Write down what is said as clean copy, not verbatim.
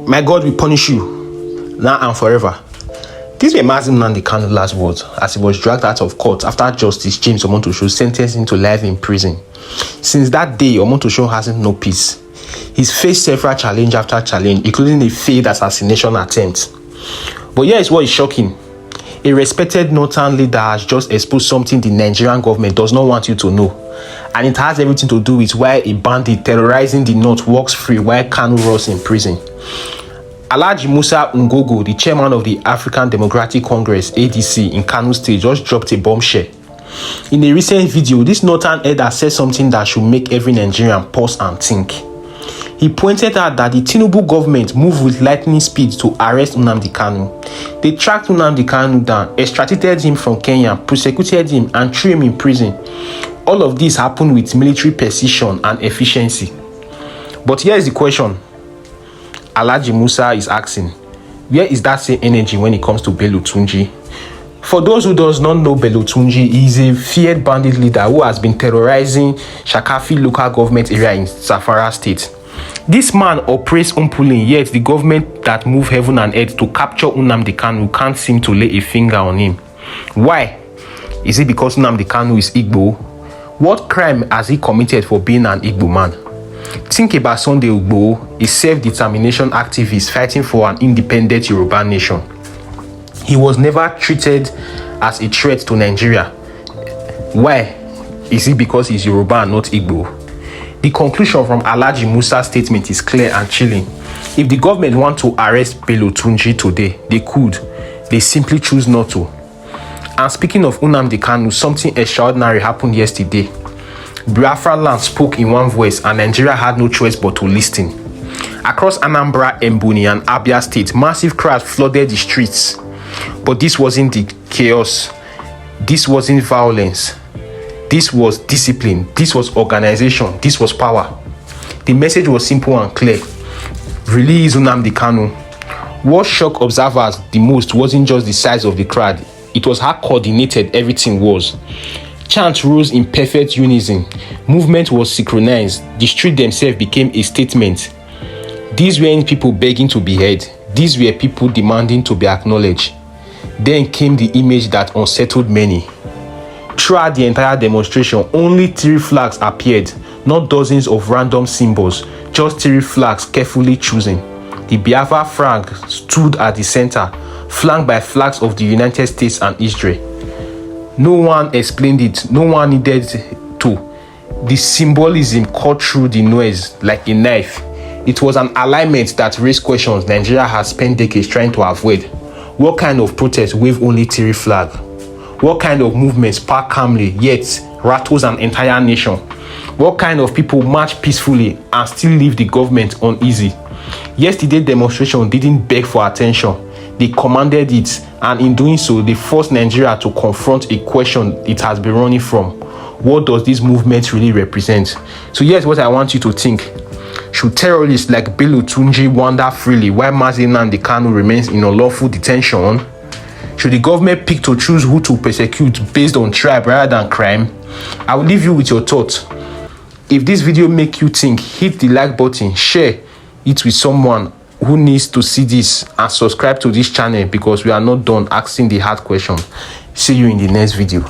My God will punish you now and forever. These were Mazi Nnamdi Kanu's last words as he was dragged out of court after Justice James Omotosho sentenced him to life in prison. Since that day, Omotosho hasn't no peace. He's faced several challenge after challenge, including a failed assassination attempt. But here is what is shocking. A respected northern leader has just exposed something the Nigerian government does not want you to know. And it has everything to do with why a bandit terrorizing the north walks free while KANU rots in prison. Alhaji Musa Ngogo, the chairman of the African Democratic Congress, ADC, in KANU State, just dropped a bombshell. In a recent video, this northern elder said something that should make every Nigerian pause and think. He pointed out that the Tinubu government moved with lightning speed to arrest Nnamdi Kanu. They tracked Nnamdi Kanu down, extradited him from Kenya, prosecuted him, and threw him in prison. All of this happened with military precision and efficiency. But here is the question Alhaji Musa is asking. Where is that same energy when it comes to Bello Turji? For those who does not know Bello Turji, he is a feared bandit leader who has been terrorizing Shakafi local government area in Zamfara State. This man operates unpulling, yet the government that move heaven and earth to capture Nnamdi Kanu can't seem to lay a finger on him. Why? Is it because Nnamdi Kanu is Igbo? What crime has he committed for being an Igbo man? Think about Sunday Igboho, a self-determination activist fighting for an independent Yoruba nation. He was never treated as a threat to Nigeria. Why? Is it because he's Yoruba and not Igbo? The conclusion from Alhaji Musa's statement is clear and chilling. If the government want to arrest Bello Turji today, they could. They simply choose not to. And speaking of Nnamdi Kanu, something extraordinary happened yesterday. Biafra land spoke in one voice and Nigeria had no choice but to listen. Across Anambra, Mbuni and Abia State, massive crowds flooded the streets. But this wasn't the chaos. This wasn't violence. This was discipline. This was organization. This was power. The message was simple and clear. Release Nnamdi Kanu. What shocked observers the most wasn't just the size of the crowd. It was how coordinated everything was. Chants rose in perfect unison. Movement was synchronized. The street themselves became a statement. These weren't people begging to be heard. These were people demanding to be acknowledged. Then came the image that unsettled many. Throughout the entire demonstration, only 3 flags appeared, not dozens of random symbols, just 3 flags carefully chosen. The Biafra flag stood at the center, flanked by flags of the United States and Israel. No one explained it, no one needed to. The symbolism cut through the noise like a knife. It was an alignment that raised questions Nigeria has spent decades trying to avoid. What kind of protest wave only 3 flags? What kind of movement spark calmly yet rattles an entire nation? What kind of people march peacefully and still leave the government uneasy? Yesterday's demonstration didn't beg for attention. They commanded it, and in doing so, they forced Nigeria to confront a question it has been running from. What does this movement really represent? So here's what I want you to think. Should terrorists like Bello Turji wander freely while Mazi Nnamdi Kanu remains in unlawful detention? Should the government pick to choose who to persecute based on tribe rather than crime? I will leave you with your thoughts. If this video make you think, hit the like button, share it with someone who needs to see this, and subscribe to this channel because we are not done asking the hard question. See you in the next video.